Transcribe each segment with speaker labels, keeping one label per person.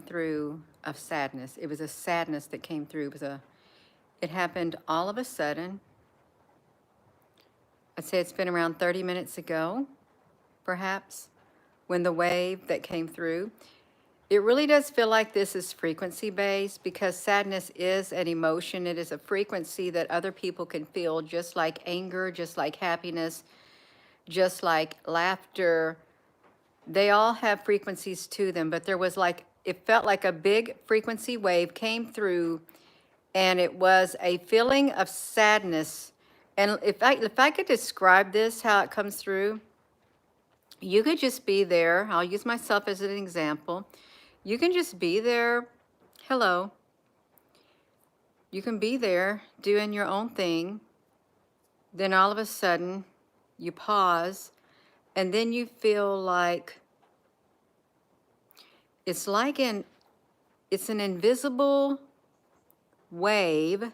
Speaker 1: through of sadness. It was a sadness that came through. It happened all of a sudden. I'd say it's been around 30 minutes ago, perhaps, when the wave that came through. It really does feel like this is frequency based because sadness is an emotion. It is a frequency that other people can feel, just like anger, just like happiness, just like laughter. They all have frequencies to them, but there was like, it felt like a big frequency wave came through, and it was a feeling of sadness. And if I could describe this, how it comes through, you could just be there. I'll use myself as an example. You can just be there. Hello. You can be there doing your own thing. Then all of a sudden, you pause, and then you feel like it's an invisible wave,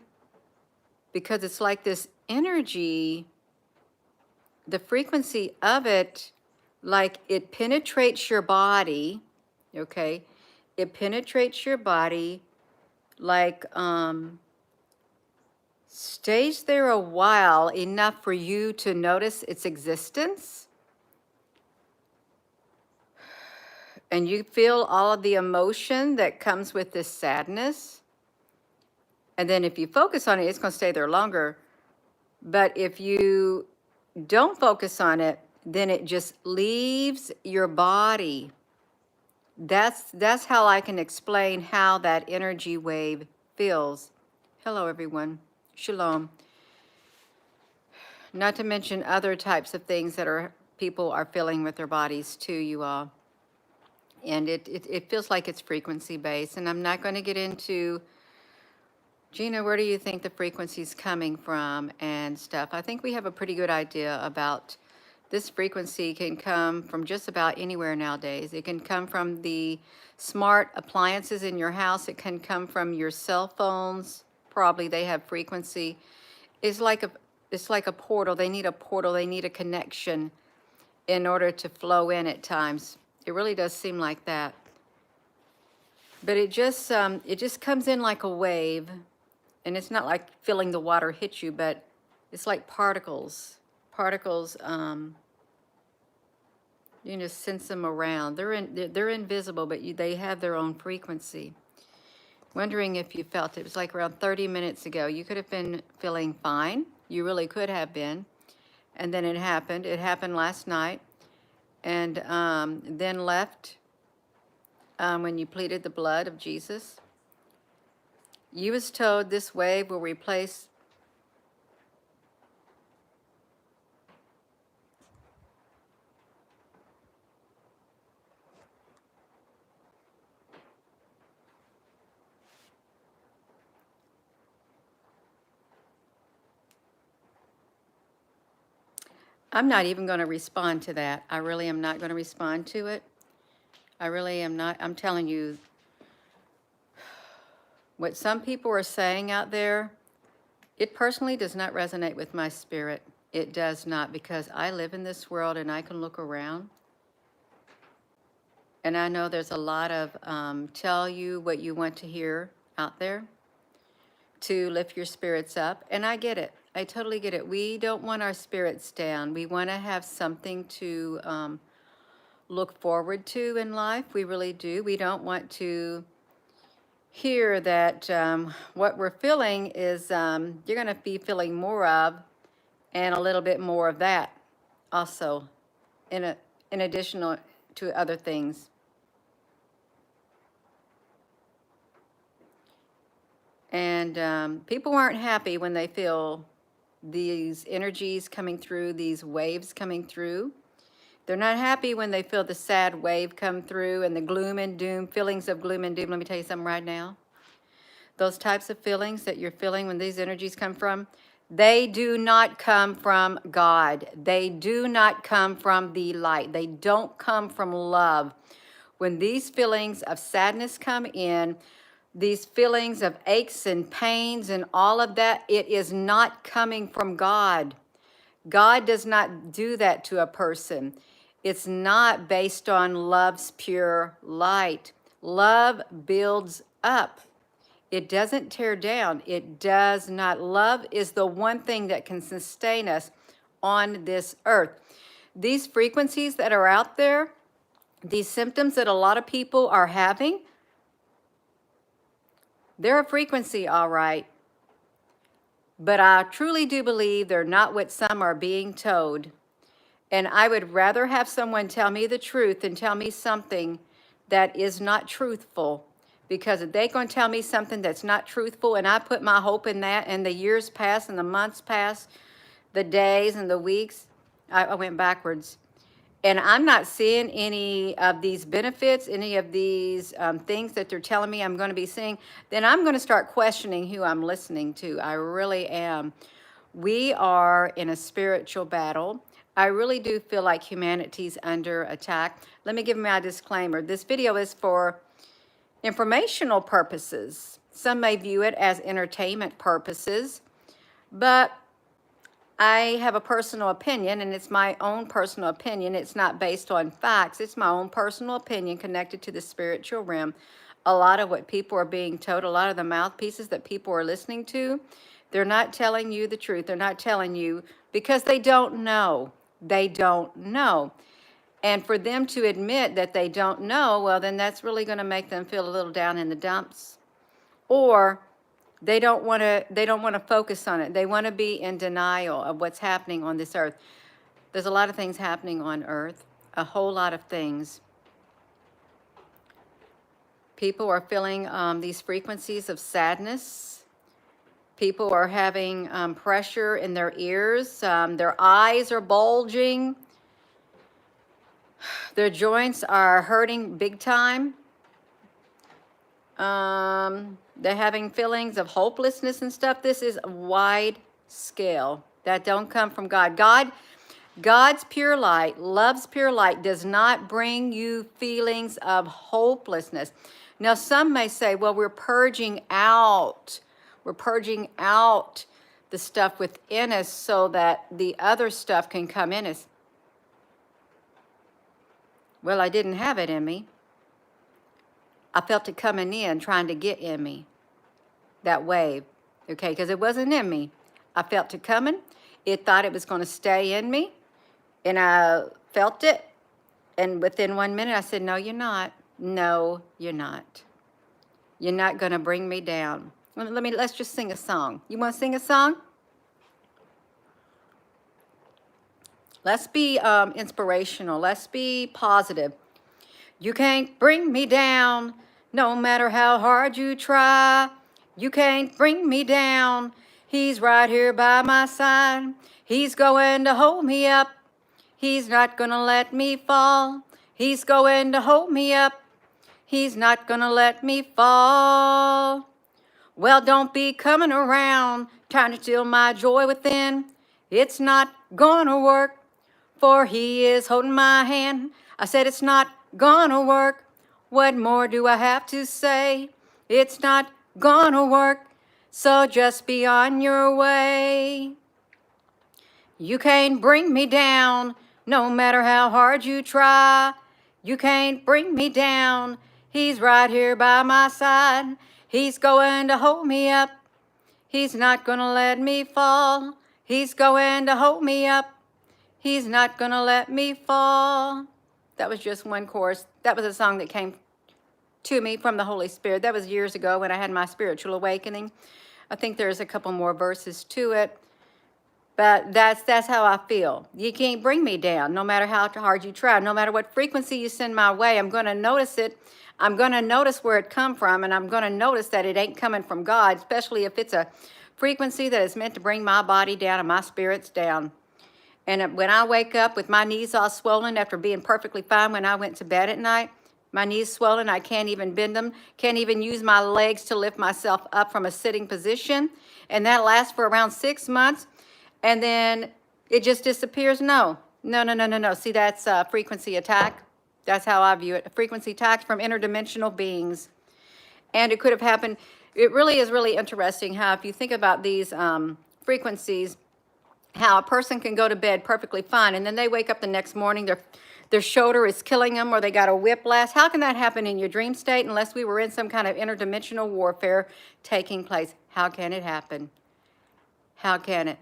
Speaker 1: because it's like this energy, the frequency of it, like it penetrates your body, okay? It penetrates your body, like stays there a while, enough for you to notice its existence. And you feel all of the emotion that comes with this sadness. And then if you focus on it, it's going to stay there longer. But if you don't focus on it, then it just leaves your body. That's how I can explain how that energy wave feels. Hello, everyone. Shalom. Not to mention other types of things that people are feeling with their bodies too, you all. And it feels like it's frequency based. And I'm not going to get into, Gina, where do you think the frequency's coming from and stuff? I think we have a pretty good idea about this frequency. Can come from just about anywhere nowadays. It can come from the smart appliances in your house. It can come from your cell phones. Probably they have frequency. It's like a portal. They need a portal. They need a connection in order to flow in at times. It really does seem like that. But it just comes in like a wave. And it's not like feeling the water hit you, but it's like particles. Particles, you can just sense them around. They're invisible, but they have their own frequency. Wondering if you felt it. It was like around 30 minutes ago. You could have been feeling fine. You really could have been. And then it happened. It happened last night. And then left when you pleaded the blood of Jesus. You was told this wave will replace I'm not even going to respond to that. I really am not going to respond to it. I really am not. I'm telling you, what some people are saying out there, it personally does not resonate with my spirit. It does not, because I live in this world and I can look around. And I know there's a lot of tell you what you want to hear out there to lift your spirits up. And I get it. I totally get it. We don't want our spirits down. We want to have something to look forward to in life. We really do. We don't want to hear that what we're feeling is you're going to be feeling more of, and a little bit more of that also, in addition to other things. And people aren't happy when they feel these energies coming through, these waves coming through. They're not happy when they feel the sad wave come through and the gloom and doom, feelings of gloom and doom. Let me tell you something right now. Those types of feelings that you're feeling when these energies come from, they do not come from God. They do not come from the light. They don't come from love. When these feelings of sadness come in, these feelings of aches and pains and all of that, it is not coming from God. God does not do that to a person. It's not based on love's pure light. Love builds up. It doesn't tear down. It does not. Love is the one thing that can sustain us on this earth. These frequencies that are out there, these symptoms that a lot of people are having, they're a frequency, all right. But I truly do believe they're not what some are being told. And I would rather have someone tell me the truth than tell me something that is not truthful. Because if they're going to tell me something that's not truthful and I put my hope in that and the years pass and the months pass, the days and the weeks, I went backwards. And I'm not seeing any of these benefits, any of these things that they're telling me I'm going to be seeing, then I'm going to start questioning who I'm listening to. I really am. We are in a spiritual battle. I really do feel like humanity's under attack. Let me give my disclaimer. This video is for informational purposes. Some may view it as entertainment purposes, but I have a personal opinion, and it's my own personal opinion. It's not based on facts. It's my own personal opinion connected to the spiritual realm. A lot of what people are being told, a lot of the mouthpieces that people are listening to, they're not telling you the truth. They're not telling you because they don't know. They don't know. And for them to admit that they don't know, well, then that's really going to make them feel a little down in the dumps. Or they don't want to focus on it. They want to be in denial of what's happening on this earth. There's a lot of things happening on earth, a whole lot of things. People are feeling these frequencies of sadness. People are having pressure in their ears. Their eyes are bulging. Their joints are hurting big time. They're having feelings of hopelessness and stuff. This is wide scale. That don't come from God. God's pure light, love's pure light, does not bring you feelings of hopelessness. Now, some may say, well, we're purging out the stuff within us so that the other stuff can come in us. Well, I didn't have it in me. I felt it coming in, trying to get in me, that wave, okay, because it wasn't in me. I felt it coming. It thought it was going to stay in me, and I felt it, and within 1 minute, I said, no, you're not. No, you're not. You're not going to bring me down. Let's just sing a song. You want to sing a song? Let's be inspirational. Let's be positive. You can't bring me down, no matter how hard you try. You can't bring me down. He's right here by my side. He's going to hold me up. He's not going to let me fall. He's going to hold me up. He's not going to let me fall. Well, don't be coming around trying to steal my joy within. It's not going to work, for he is holding my hand. I said it's not gonna work. What more do I have to say? It's not gonna work, so just be on your way. You can't bring me down, no matter how hard you try. You can't bring me down. He's right here by my side. He's going to hold me up. He's not gonna let me fall. He's going to hold me up. He's not gonna let me fall. That was just one chorus. That was a song that came to me from the Holy Spirit. That was years ago when I had my spiritual awakening. I think there's a couple more verses to it. But that's how I feel. You can't bring me down, no matter how hard you try. No matter what frequency you send my way, I'm going to notice it. I'm going to notice where it come from, and I'm going to notice that it ain't coming from God, especially if it's a frequency that is meant to bring my body down and my spirits down. And when I wake up with my knees all swollen after being perfectly fine when I went to bed at night, my knees swollen, I can't even bend them, can't even use my legs to lift myself up from a sitting position. And that lasts for around 6 months. And then it just disappears. No. See, that's a frequency attack. That's how I view it. A frequency attack from interdimensional beings. And it could have happened. It really is really interesting how if you think about these frequencies, how a person can go to bed perfectly fine, and then they wake up the next morning, their shoulder is killing them or they got a whiplash. How can that happen in your dream state unless we were in some kind of interdimensional warfare taking place? How can it happen? How can it?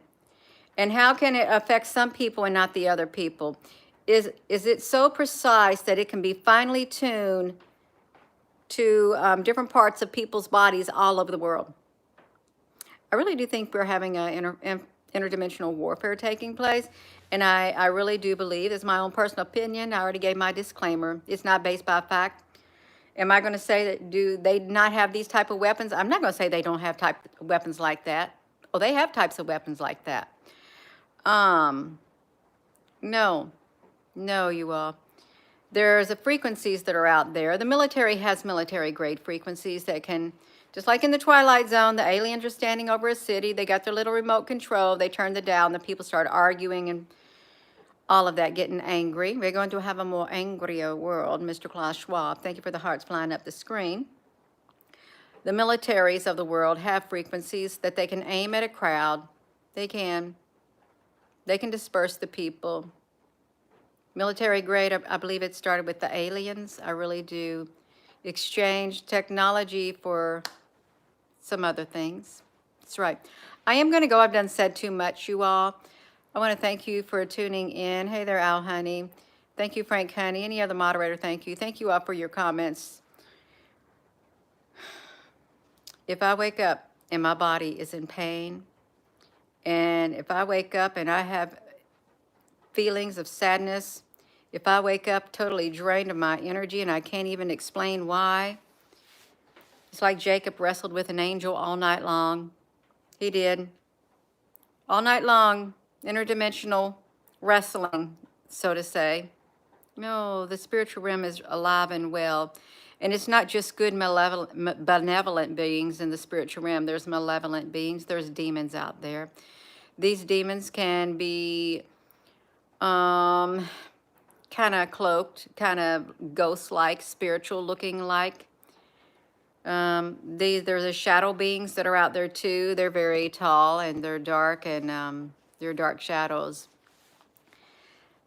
Speaker 1: And how can it affect some people and not the other people? Is it so precise that it can be finely tuned to different parts of people's bodies all over the world? I really do think we're having an interdimensional warfare taking place. And I really do believe, it's my own personal opinion, I already gave my disclaimer, it's not based by fact. Am I going to say that do they not have these type of weapons? I'm not going to say they don't have type weapons like that. Oh, they have types of weapons like that. No, you all. There's the frequencies that are out there. The military has military grade frequencies that can, just like in the Twilight Zone, the aliens are standing over a city. They got their little remote control. They turned it down. The people start arguing and all of that, getting angry. We're going to have a more angrier world, Mr. Klaus Schwab. Thank you for the hearts flying up the screen. The militaries of the world have frequencies that they can aim at a crowd. They can disperse the people. Military grade, I believe it started with the aliens. I really do. Exchange technology for some other things. That's right. I am going to go. I've said too much, you all. I want to thank you for tuning in. Hey there, Al Honey. Thank you, Frank Honey. Any other moderator, thank you. Thank you all for your comments. If I wake up and my body is in pain, and if I wake up and I have feelings of sadness, if I wake up totally drained of my energy and I can't even explain why, it's like Jacob wrestled with an angel all night long. He did. All night long, interdimensional wrestling, so to say. No, the spiritual realm is alive and well. And it's not just good benevolent beings in the spiritual realm. There's malevolent beings. There's demons out there. These demons can be kind of cloaked, kind of ghost-like, spiritual-looking like. There's the shadow beings that are out there too. They're very tall and they're dark, and they're dark shadows.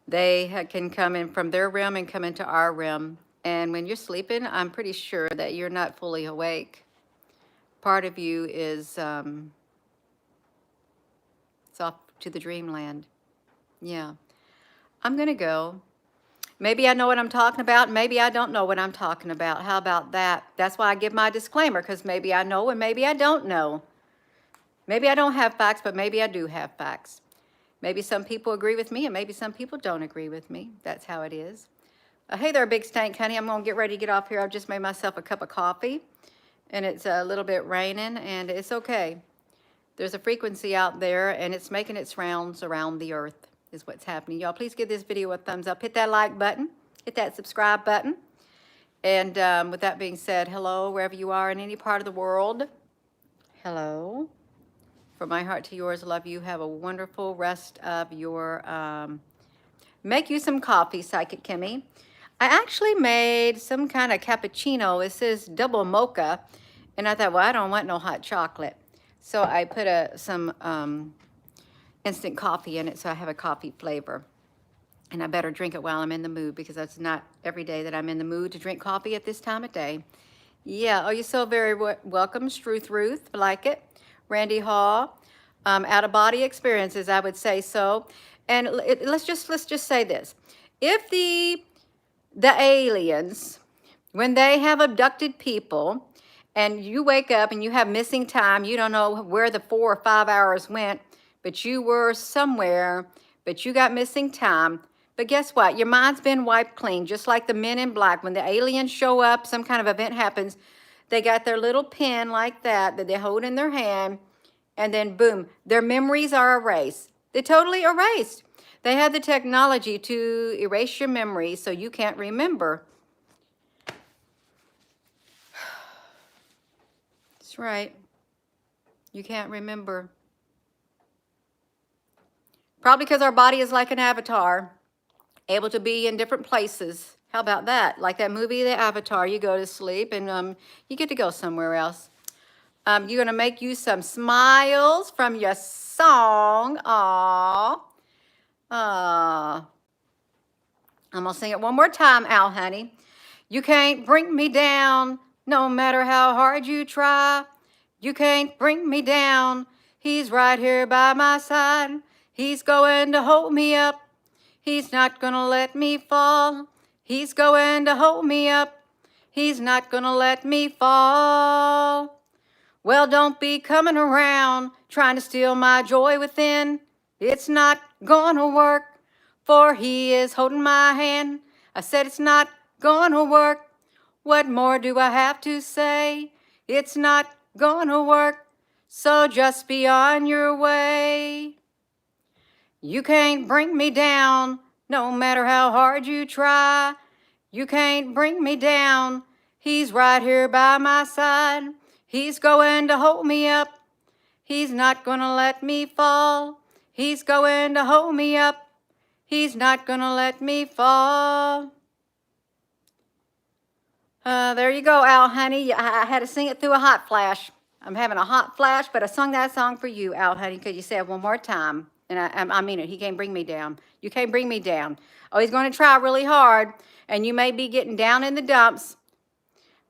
Speaker 1: They can come in from their realm and come into our realm. And when you're sleeping, I'm pretty sure that you're not fully awake. Part of you is it's off to the dreamland. Yeah. I'm going to go. Maybe I know what I'm talking about. Maybe I don't know what I'm talking about. How about that? That's why I give my disclaimer, because maybe I know and maybe I don't know. Maybe I don't have facts, but maybe I do have facts. Maybe some people agree with me and maybe some people don't agree with me. That's how it is. Hey there, Big Stank Honey. I'm going to get ready to get off here. I've just made myself a cup of coffee, and it's a little bit raining, and it's okay. There's a frequency out there, and it's making its rounds around the earth is what's happening. Y'all, please give this video a thumbs up. Hit that like button. Hit that subscribe button. And with that being said, hello, wherever you are in any part of the world. Hello. From my heart to yours, love you. Have a wonderful rest of your, make you some coffee, Psychic Kimmy. I actually made some kind of cappuccino. It says double mocha. And I thought, well, I don't want no hot chocolate. So I put some instant coffee in it, so I have a coffee flavor. And I better drink it while I'm in the mood, because that's not every day that I'm in the mood to drink coffee at this time of day. Yeah, oh, you're so very welcome. Struth Ruth, like it. Randy Hall, out-of-body experiences, I would say so. And let's just say this. If the aliens, when they have abducted people, and you wake up and you have missing time, you don't know where the 4 or 5 hours went, but you were somewhere, but you got missing time. But guess what? Your mind's been wiped clean, just like the Men in Black. When the aliens show up, some kind of event happens, they got their little pen like that they hold in their hand, and then boom, their memories are erased. They're totally erased. They have the technology to erase your memories so you can't remember. That's right. You can't remember. Probably because our body is like an avatar, able to be in different places. How about that? Like that movie, The Avatar, you go to sleep and you get to go somewhere else. You're going to make you some smiles from your song. Aww. I'm going to sing it one more time, Al, honey. You can't bring me down, no matter how hard you try. You can't bring me down. He's right here by my side. He's going to hold me up. He's not going to let me fall. He's going to hold me up. He's not going to let me fall. Well, don't be coming around trying to steal my joy within. It's not gonna work, for he is holding my hand. I said it's not gonna work. What more do I have to say? It's not gonna work, so just be on your way. You can't bring me down, no matter how hard you try. You can't bring me down. He's right here by my side. He's going to hold me up. He's not going to let me fall. He's going to hold me up. He's not going to let me fall. There you go, Al, honey. I had to sing it through a hot flash. I'm having a hot flash, but I sung that song for you, Al, honey, because you said it one more time. And I mean it. He can't bring me down. You can't bring me down. Oh, he's going to try really hard, and you may be getting down in the dumps,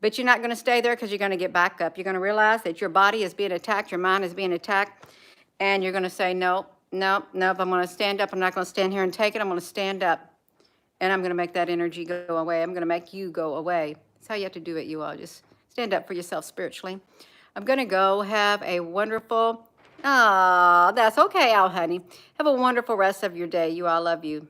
Speaker 1: but you're not going to stay there because you're going to get back up. You're going to realize that your body is being attacked, your mind is being attacked, and you're going to say, nope, nope, nope, I'm going to stand up. I'm not going to stand here and take it. I'm going to stand up, and I'm going to make that energy go away. I'm going to make you go away. That's how you have to do it, you all. Just stand up for yourself spiritually. I'm going to go have a wonderful, that's okay, Al, honey. Have a wonderful rest of your day. You all, love you.